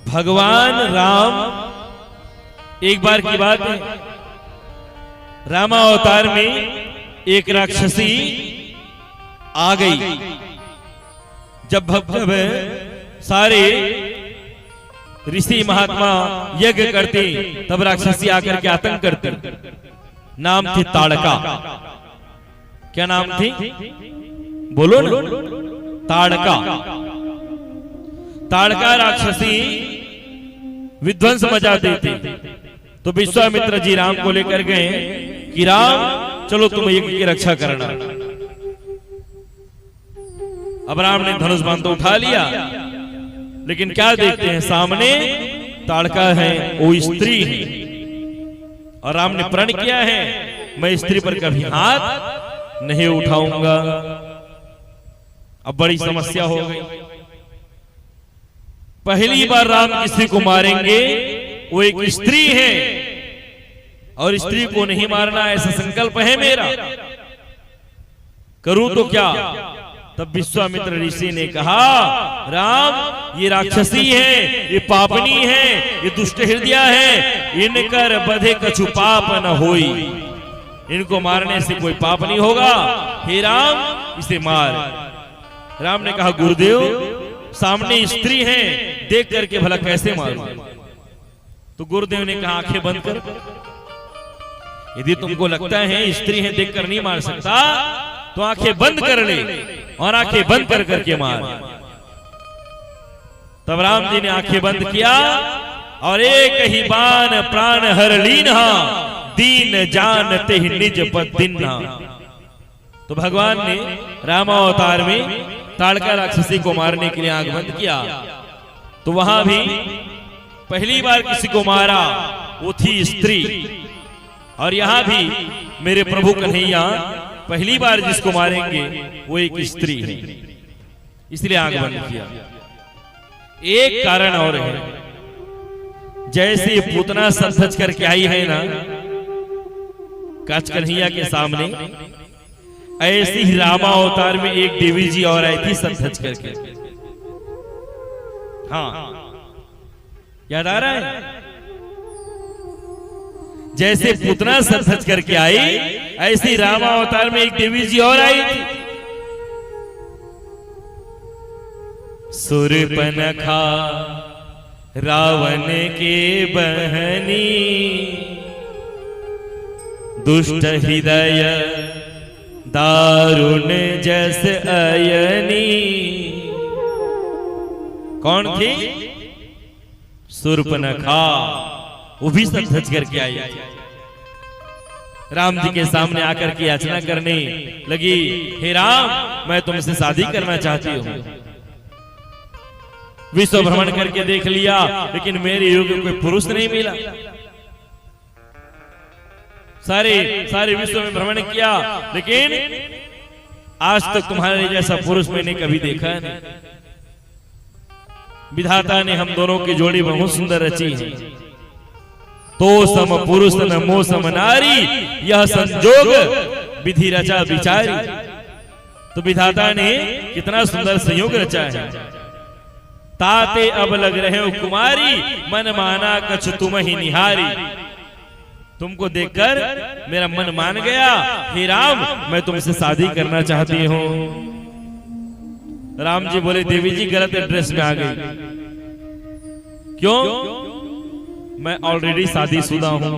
भगवान राम, एक बार की बात है, रामावतार में एक राक्षसी आ गई। जब सारे ऋषि महात्मा यज्ञ करते तब राक्षसी आकर के आतंक करते। नाम थी ताड़का। क्या नाम थी? बोलो ना। ताड़का। ताड़का राक्षसी विध्वंस मचाते थे। तो विश्वामित्र जी राम को लेकर गए कि राम चलो तुम यज्ञ की रक्षा करना। अब राम ने धनुष बाण तो उठा लिया, लेकिन क्या देखते हैं सामने ताड़का है, वो स्त्री है। और राम ने प्रण किया है मैं स्त्री पर कभी हाथ नहीं उठाऊंगा। अब बड़ी समस्या हो गई। पहली बार राम किसी को मारेंगे, वो एक स्त्री है और स्त्री को नहीं मारना ऐसा संकल्प है मेरा। करूं तो क्या? तब विश्वामित्र ऋषि ने कहा राम ये राक्षसी है, ये पापनी है, ये दुष्ट हृदय है, इनकर बधे कछु पाप न होई। इनको मारने से कोई पाप नहीं होगा। हे राम इसे मार। राम ने कहा गुरुदेव सामने स्त्री है, देख करके भला कैसे मारूं? तो गुरुदेव ने कहा आंखें बंद कर। यदि तुमको लगता है स्त्री है देख कर नहीं मार सकता तो आंखें बंद कर ले और आंखें बंद कर करके मार। तब राम जी ने आंखें बंद किया और एक ही बाण प्राण हर लीन्हा, दीन जानते ही निज पद दीन्हा। तो भगवान ने रामावतार में ताड़का राक्षसी को मारने के लिए आंख बंद किया। तो वहां भी पहली बार किसी को मारा वो थी स्त्री, और यहां भी मेरे प्रभु कन्हैया पहली बार जिसको मारेंगे वो एक स्त्री है, इसलिए आंख बंद किया। एक कारण और है, जैसे पूतना सज करके आई है ना काच कन्हैया के सामने, ऐसी ही रामावतार में एक देवी जी और आई थी सज करके। हाँ याद आ रहा है? जैसे पूतना सज करके आई ऐसी रामावतार में एक देवी जी और आई थी। शूर्पणखा रावण के बहनी, दुष्ट हृदय दारुण जस अयनी। कौन थी? शूर्पणखा। वो भी सज करके आई, राम जी के सामने आकर के याचना करने लगी, हे राम मैं तुमसे शादी करना चाहती हूँ। विश्व भ्रमण करके देख लिया लेकिन मेरे योग्य कोई पुरुष नहीं मिला। सारे विश्व में भ्रमण किया लेकिन आज तक तुम्हारे जैसा पुरुष मैंने कभी देखा नहीं। विधाता ने हम दोनों की जोड़ी बहुत सुंदर रची है। तो सम पुरुष न मो सम नारी, यह संजोग विधि रचा विचारी। तो विधाता ने कितना सुंदर संयोग रचा है। ताते अब लग रहे हो कुमारी, मन माना कछु तुम ही निहारी। तुमको देखकर मेरा मन मान गया, हे राम मैं तुमसे शादी करना चाहती हूँ। राम जी बोले देवी जी गलत एड्रेस में आ गई। क्यों? मैं ऑलरेडी शादीशुदा हूं,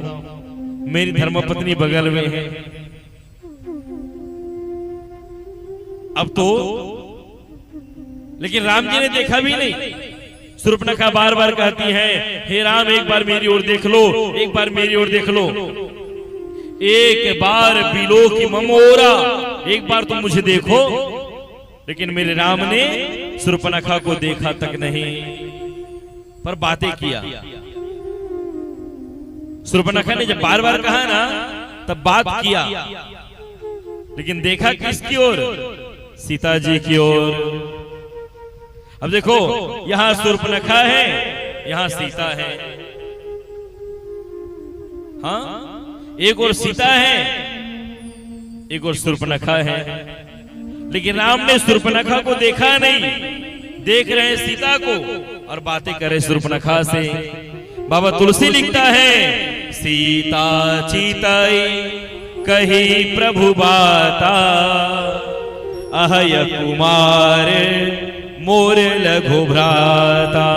मेरी धर्मपत्नी बगल में है। अब तो लेकिन राम जी ने देखा भी नहीं। शूर्पणखा बार बार कहती है हे राम एक बार मेरी ओर देख लो, एक बार मेरी ओर देख लो, एक बार बिलो की ममोरा, एक बार तुम मुझे देखो। लेकिन मेरे राम ने शूर्पणखा को देखा तक नहीं, पर बातें किया। शूर्पणखा ने जब बार बार कहा ना तब बात किया, लेकिन देखा किसकी ओर? सीता जी की ओर। अब देखो यहां शूर्पणखा है, यहां सीता है। हाँ एक और सीता है, एक और शूर्पणखा है। लेकिन राम ने शूर्पणखा को देखा नहीं, देख रहे हैं सीता को। और बातें करे शूर्पणखा से। बाबा तुलसी लिखता है, सीता चितई कही प्रभु बाता, अहय कुमार मोर लघु भ्राता।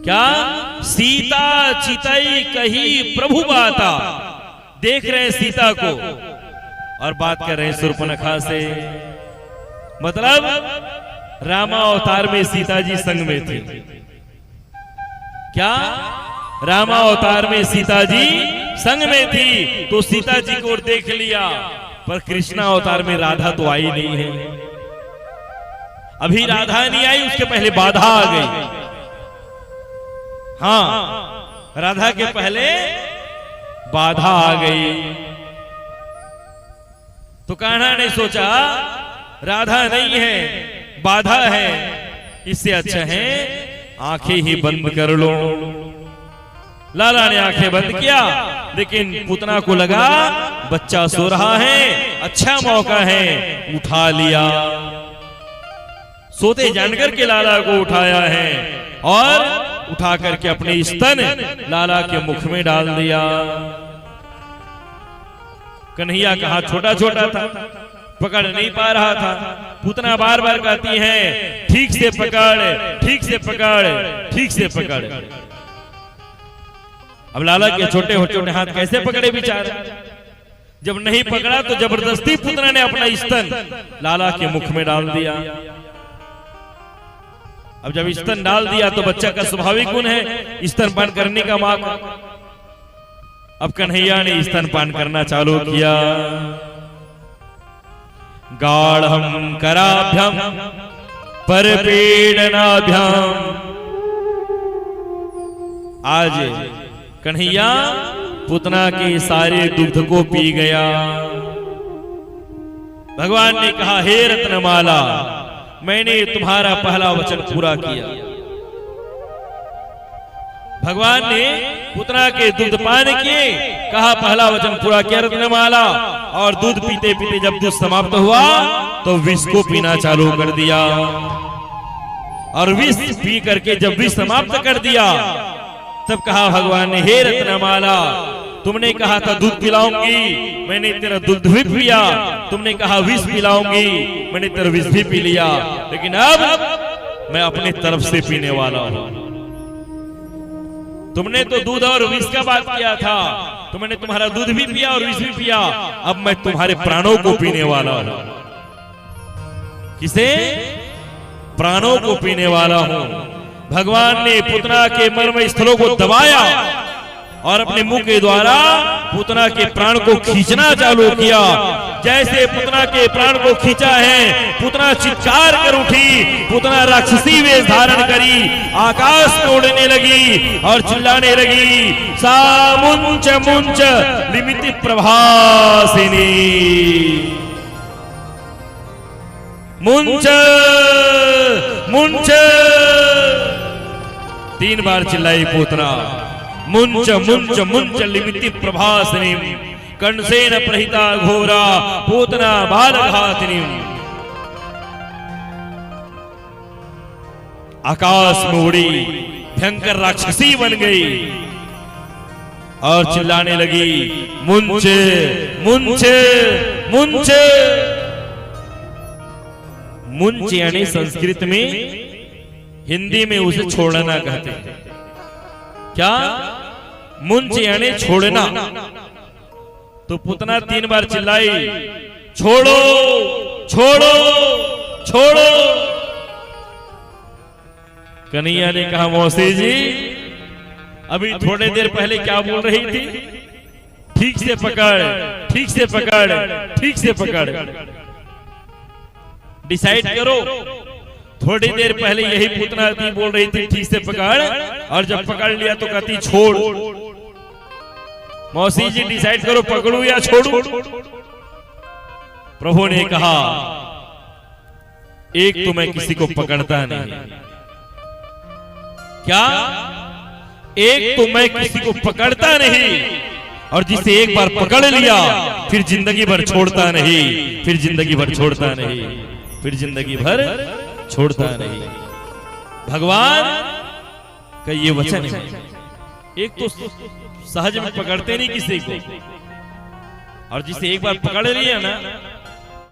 क्या? सीता चितई कही प्रभु बाता। देख रहे हैं सीता को और बात कर रहे हैं शूर्पणखा से। मतलब रामा अवतार में सीता जी संग में थी। क्या? रामा अवतार में सीता जी संग में थी तो सीता जी को देख लिया, पर कृष्णा अवतार में राधा तो आई नहीं है। अभी राधा नहीं आई, उसके पहले बाधा आ गई। हाँ, राधा के पहले बाधा आ गई। तो कान्हा ने सोचा राधा नहीं है, बाधा है, इससे अच्छा है आंखें ही बंद कर लो। लाला ने आंखें बंद किया, लेकिन पुतना को लगा बच्चा सो रहा है, अच्छा मौका है, उठा लिया। सोते जानकर के लाला को उठाया है और उठा करके अपने स्तन लाला के मुख में डाल दिया। कन्हैया का हाथ छोटा छोटा था, पकड़ नहीं पा रहा था। पुतना बार बार कहती है, ठीक से पकड़, ठीक से पकड़, ठीक से पकड़। अब लाला के छोटे छोटे हाथ कैसे पकड़े बेचारा? जब नहीं पकड़ा तो जबरदस्ती पुतना ने अपना स्तन लाला के मुख में डाल दिया। अब जब स्तन डाल दिया तो बच्चा का स्वाभाविक गुण है स्तनपान करने का मौका। अब कन्हैया ने स्तनपान करना चालू किया। गाढ़ं कराभ्यम परपीडनाभ्याम। आज कन्हैया पुतना के सारे दुग्ध को पी गया। भगवान ने कहा, हे रत्नमाला, मैंने तुम्हारा पहला वचन पूरा किया। भगवान ने पुतना के दूध पान किए, कहा पहला वचन पूरा किया रत्नमाला। और दूध पीते पीते जब दूध समाप्त हुआ तो विष को पीना चालू कर दिया। और विष पी करके जब विष समाप्त कर दिया तब कहा भगवान ने, हे रत्नमाला, तुमने कहा था दूध पिलाऊंगी, मैंने तेरा दूध भी पिया। तुमने कहा विष पिलाऊंगी, मैंने तेरा विष भी पी लिया। लेकिन अब मैं अपने तरफ से पीने वाला हूं। तुमने तो दूध और विष का बात किया था, तो मैंने तुम्हारा दूध भी पिया और विष भी पिया। अब मैं तुम्हारे प्राणों को पीने वाला हूं। किसे? प्राणों को पीने वाला हूं। भगवान ने पुतना के मर्म स्थलों को दबाया और अपने मुंह के द्वारा पुतना के प्राण को खींचना चालू किया। जैसे पुतना के प्राण को खींचा है, पुतना चित्कार कर उठी। पुतना राक्षसी वेश धारण करी आकाश में उड़ने लगी और चिल्लाने लगी, सा मुंच मुंच लिमिति प्रभासिनी। मुंच मुंच, 3 बार चिल्लाई पुतना। मुंच मुंच मुंच लिमिति प्रभासिनी, कंसेन प्रहिता घोरा पूतना बालघातिनी। आकाश में उड़ी, भयंकर राक्षसी बन गई और चिल्लाने लगी, मुंच मुंच मुंच। मुंच यानी संस्कृत में, हिंदी में उसे छोड़ना कहते हैं। क्या? मुंच यानी छोड़ना। तो पुतना 3 बार चिल्लाई, छोड़ो छोड़ो छोड़ो। कन्हैया ने कहा, मौसी जी अभी थोड़ी देर पहले क्या बोल रही थी? ठीक से पकड़, ठीक से पकड़, ठीक से पकड़। डिसाइड करो। थोड़ी देर पहले यही पुतना थी बोल रही थी ठीक से पकड़, और जब पकड़ लिया तो कहती छोड़। मौसी जी डिसाइड करो, पकड़ू या छोड़ू? प्रभु ने कहा, एक तो मैं किसी को पकड़ता नहीं। क्या? एक तो मैं किसी को पकड़ता नहीं, और जिसे एक बार पकड़ लिया फिर जिंदगी भर छोड़ता नहीं, फिर जिंदगी भर छोड़ता नहीं, फिर जिंदगी भर छोड़ता नहीं। भगवान का ये वचन है। एक तो सहज में पकड़ते नहीं किसी को, और जिसे एक बार पकड़ लिया ना